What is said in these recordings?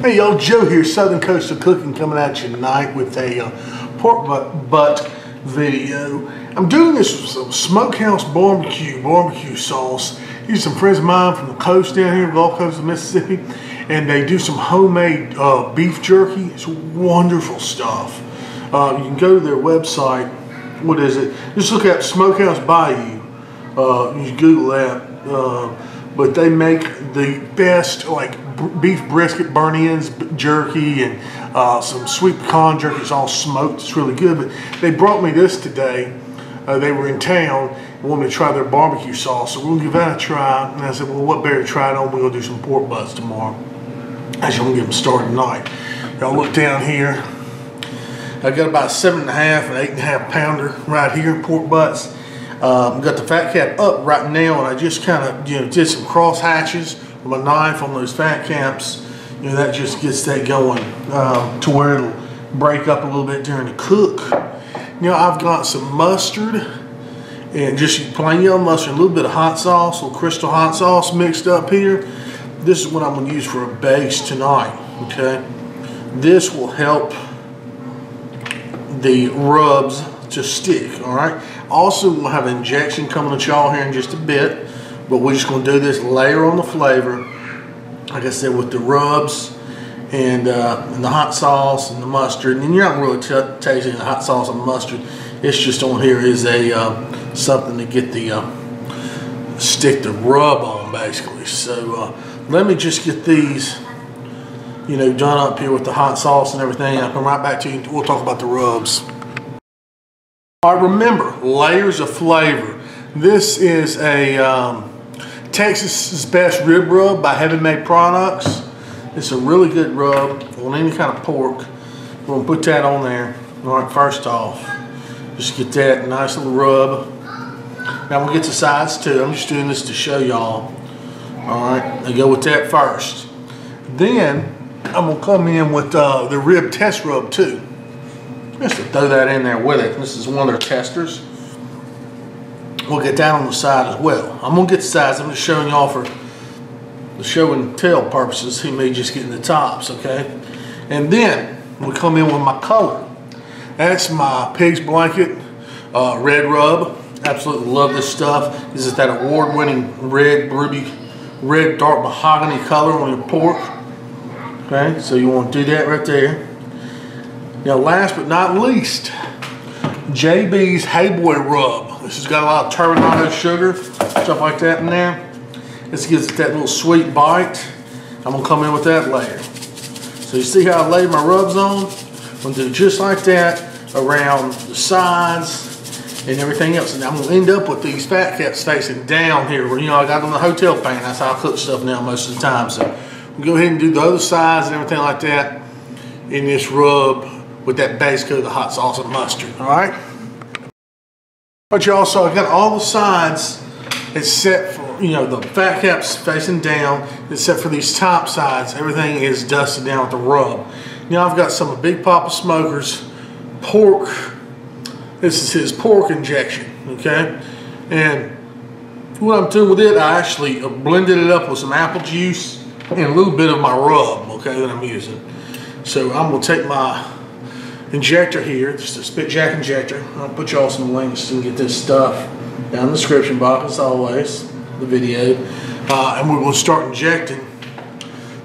Hey y'all, Joe here, Southern Coastal Cooking, coming at you tonight with a pork butt video. I'm doing this with some Smokehouse barbecue sauce. These are some friends of mine from the coast down here, Gulf Coast of Mississippi, and they do some homemade beef jerky. It's wonderful stuff. You can go to their website. What is it? Just look at Smokehouse Bayou. You can Google that. But they make the best like beef brisket burn-ins jerky and some sweet pecan jerky. It's all smoked. It's really good. But they brought me this today. They were in town and wanted me to try their barbecue sauce. So we're gonna give that a try. And I said, well, what better to try it on? We're gonna do some pork butts tomorrow. Actually, I'm gonna get them started tonight. Y'all look down here. I got about 7.5 and 8.5 pounder right here, pork butts. Got the fat cap up right now, and I just kind of did some cross hatches with my knife on those fat caps. That just gets that going to where it'll break up a little bit during the cook. I've got some mustard and just plain yellow mustard, a little bit of hot sauce, a little crystal hot sauce mixed up here. This is what I'm going to use for a base tonight. Okay, this will help the rubs to stick. All right. Also, we'll have an injection coming to y'all here in just a bit, but we're just going to do this layer on the flavor, like I said, with the rubs and the hot sauce and the mustard. And you're not really tasting the hot sauce and mustard. It's just on here is a something to get the stick the rub on, basically. So let me just get these done up here with the hot sauce and everything. I'll come right back to you. We'll talk about the rubs. All right, remember, layers of flavor. This is a Texas's Best Rib Rub by Heaven Made Products. It's a really good rub on any kind of pork. We're gonna put that on there. All right, first off, just get that nice little rub. Now we'll get the sides too. I'm just doing this to show y'all. All right, I go with that first. Then I'm gonna come in with the rib test rub too. Just to throw that in there with it. This is one of their testers. We'll get that on the side as well. I'm gonna get the sides. I'm just showing y'all for the show and tell purposes. He may just get in the tops, okay? And then we come in with my color. That's my Pig's Blanket red rub. Absolutely love this stuff. This is that award-winning red dark mahogany color on your pork. Okay, so you want to do that right there. Now, last but not least, JB's Hey Boy Rub. This has got a lot of turbinado sugar, stuff like that in there. This gives it that little sweet bite. I'm gonna come in with that layer. So you see how I laid my rubs on? I'm gonna do just like that around the sides and everything else. And I'm gonna end up with these fat caps facing down here where, I got on the hotel pan. That's how I cook stuff now most of the time. So we'll go ahead and do the other sides and everything like that in this rub with that base coat of the hot sauce and mustard. All right. But y'all, so I got all the sides. It's set for the fat caps facing down. It's set for these top sides. Everything is dusted down with the rub. Now I've got some of Big Papa Smoker's pork. This is his pork injection. Okay, and what I'm doing with it, I actually blended it up with some apple juice and a little bit of my rub. Okay, that I'm using. So I'm gonna take my injector here, just a spit jack injector. I'll put y'all some links to get this stuff down in the description box as always, the video. And we're going to start injecting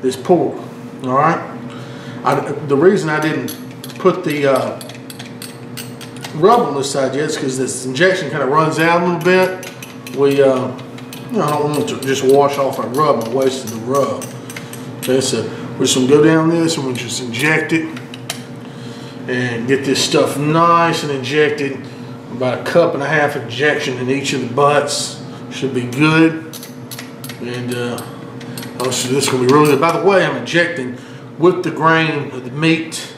this pork. All right. The reason I didn't put the rub on this side yet is because this injection kind of runs out a little bit. I don't want to just wash off our rub and waste the rub. Okay, so we're just going to go down this and we'll just inject it. And get this stuff nice and injected. About 1.5 cups injection in each of the butts. Should be good. And also this is going to be really good. By the way, I'm injecting with the grain of the meat.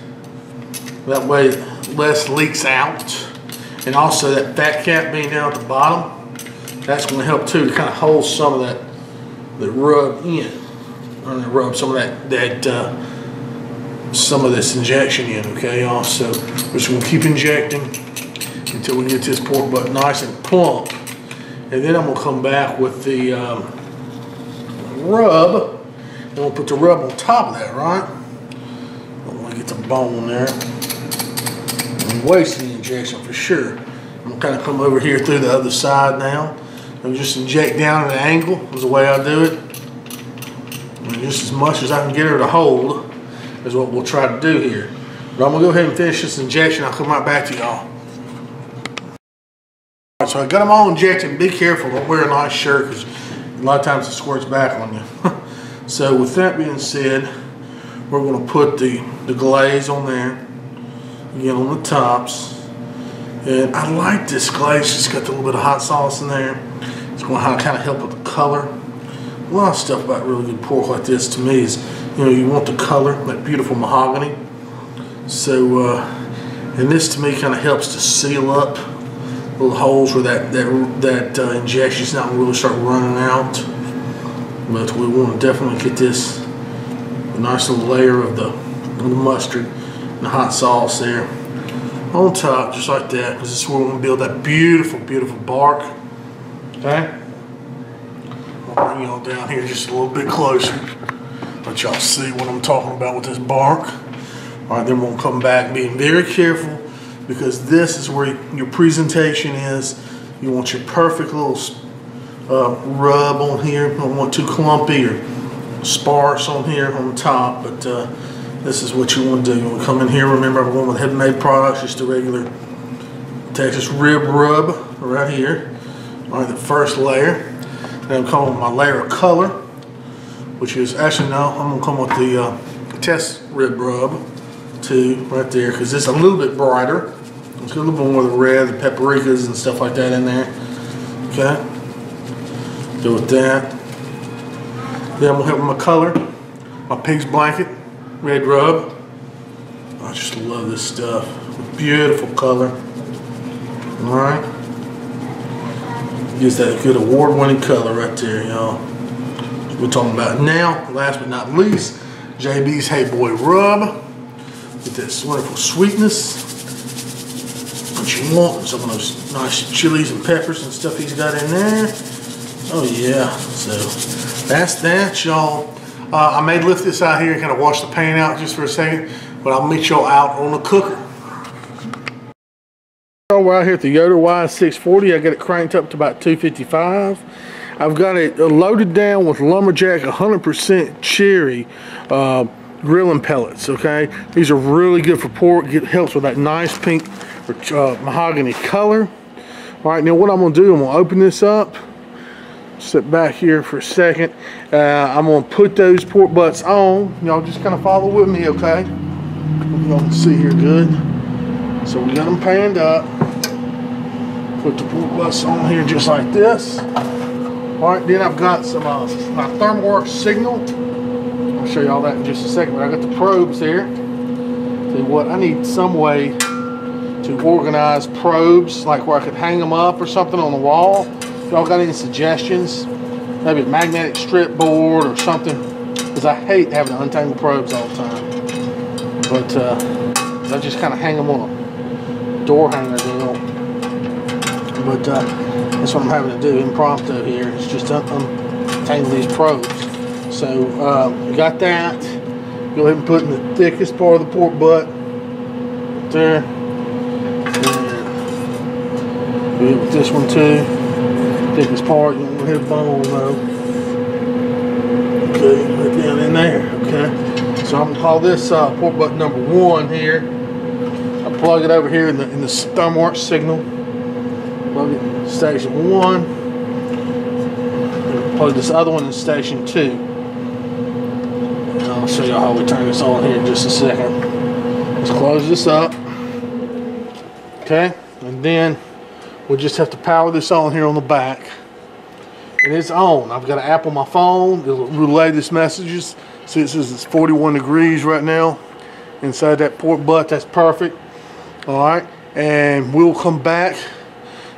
That way less leaks out. And also that fat cap being down at the bottom, that's going to help too to kind of hold some of that rub in. Or rub some of some of this injection in, okay, y'all? So we're just gonna keep injecting until we get this pork butt nice and plump. And then I'm gonna come back with the rub, and we'll put the rub on top of that, right? get the bone there. I'm wasting the injection for sure. I'm gonna kind of come over here through the other side now. And just inject down at an angle is the way I do it. And just as much as I can get her to hold is what we'll try to do here. But I'm gonna go ahead and finish this injection. I'll come right back to y'all. Alright, so I got them all injected. Be careful, don't wear a nice shirt because a lot of times it squirts back on you. So with that being said, we're gonna put the glaze on there. Again on the tops. And I like this glaze, it's got a little bit of hot sauce in there. It's going to kind of help with the color. A lot of stuff about really good pork like this to me is, you know, you want the color, that beautiful mahogany. So, and this to me kind of helps to seal up little holes where that injection's not going to really start running out. But we want to definitely get this a nice little layer of the mustard and the hot sauce there on top, just like that, because this is where we're going to build that beautiful, beautiful bark. Okay? I'll bring y'all down here just a little bit closer. Let y'all see what I'm talking about with this bark. Alright, then we'll come back being very careful because this is where your presentation is. You want your perfect little rub on here. You don't want too clumpy or sparse on here on the top, but this is what you want to do. You want to come in here. Remember, I'm going with Heaven Made products, just a regular Texas rib rub right here. All right, the first layer. Then I'm coming with my layer of color, which is actually no, I'm gonna come with the test rib rub too, right there, because it's a little bit brighter. It's got a little bit more of the red, the paprikas and stuff like that in there. Okay, do with that. Then I'm gonna help with my color, my pig's blanket. Red rub. I just love this stuff. Beautiful color. Alright. Gives that good award-winning color right there, y'all. We're talking about now. Last but not least, JB's Hey Boy Rub. Get this wonderful sweetness. What you want. Some of those nice chilies and peppers and stuff he's got in there. Oh yeah. So that's that, y'all. I may lift this out here and kind of wash the pan out just for a second, but I'll meet y'all out on the cooker. We're out here at the Yoder Y640. I got it cranked up to about 255. I've got it loaded down with Lumberjack 100% cherry grilling pellets. Okay, these are really good for pork. It helps with that nice pink mahogany color. All right, now what I'm going to do, I'm going to open this up. Sit back here for a second. I'm going to put those pork butts on. Y'all just kind of follow with me, okay? Y'all can see here good. So we got them panned up. Put the pork butts on here just like this. Alright, then I've got some my ThermalWorks signal. I'll show y'all that in just a second. But I got the probes here. See what, I need some way to organize probes, like where I could hang them up or something on the wall. Y'all got any suggestions? Maybe a magnetic strip board or something, because I hate having to untangle probes all the time. But I just kind of hang them on a door hanger deal. But that's what I'm having to do impromptu here. It's just untangle these probes. So we got that. Go ahead and put in the thickest part of the pork butt there. And do it with this one too. Thickest part, you don't want to hit a bone though. Okay, right down in there. Okay, so I'm gonna call this pork butt number 1 here. I plug it over here in the ThermalWorks signal. Plug it in station 1. And plug this other one in station 2. And I'll show you how we turn this on here in just a second. Let's close this up. Okay, and then we'll just have to power this on here on the back. And it's on. I've got an app on my phone. It'll relay this messages. See, it says it's 41 degrees right now inside that pork butt. That's perfect. All right. And we'll come back.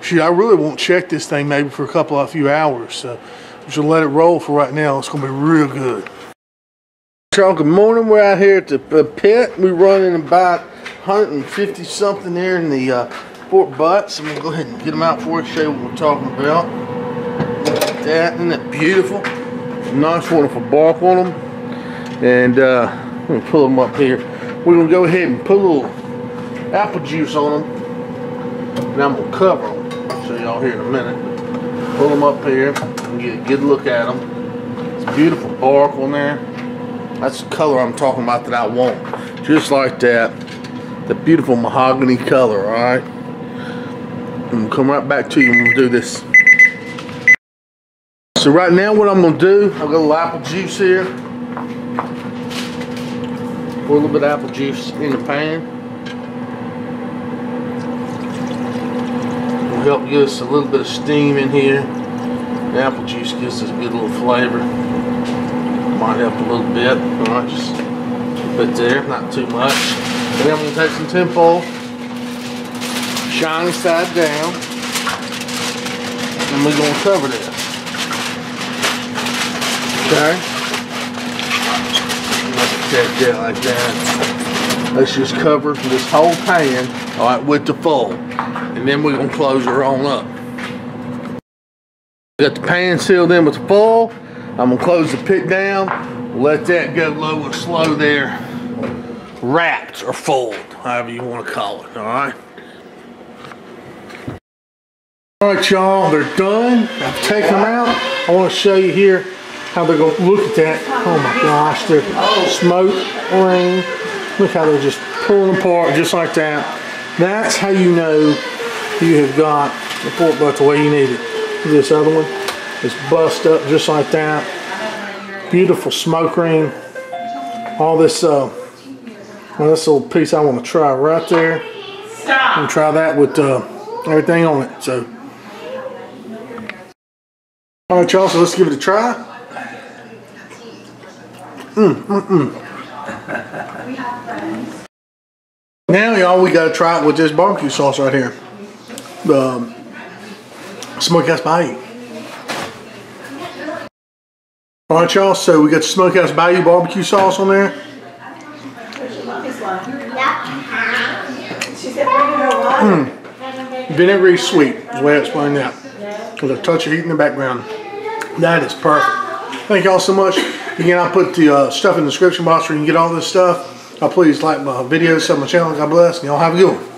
Shoot, I really won't check this thing maybe for a few hours. So we should let it roll for right now. It's going to be real good. Y'all, good morning. We're out here at the pit. We're running about 150 something there in the pork butts. I'm going to go ahead and get them out for you, show you what we're talking about. Look at that. Isn't that beautiful? Nice, wonderful bark on them. And let me pull them up here. we're gonna go ahead and put a little apple juice on them, and I'm gonna cover them. I'll show y'all here in a minute. Pull them up here and get a good look at them. It's beautiful bark on there. That's the color I'm talking about that I want. Just like that. The beautiful mahogany color, alright? I'm gonna come right back to you and we'll do this. So right now what I'm gonna do, I've got a little apple juice here. Pour a little bit of apple juice in the pan. It'll help give us a little bit of steam in here. The apple juice gives us a good little flavor. Might help a little bit. Alright, just a bit there, not too much. And then I'm going to take some tinfoil, shiny side down, and we're going to cover this. Okay? Let's check that like that. Let's just cover this whole pan, alright, with the foil. And then we're going to close her on up. Got the pan sealed in with the foil. I'm going to close the pit down. Let that go low and slow there. Wrapped or fold, however you want to call it, alright? Alright y'all, they're done. I've taken them out. I want to show you here how they're going to look at that. Oh my gosh, they're smoke ring. Look how they're just pulling apart just like that. That's how you know you have got the pork butt the way you need it. This other one is bust up just like that. Beautiful smoke ring. All this well, this little piece I want to try right there. Stop. And try that with everything on it. So, all right, y'all. So let's give it a try. Now, y'all, we got to try it with this barbecue sauce right here. The Smokehouse Bayou. All right, y'all. So we got the Smokehouse Bayou barbecue sauce on there. Vinegary sweet is the way I explain that. With a touch of heat in the background. That is perfect. Thank y'all so much. Again, I'll put the stuff in the description box where you can get all this stuff. Please like my videos, sub my channel. God bless, and y'all have a good one.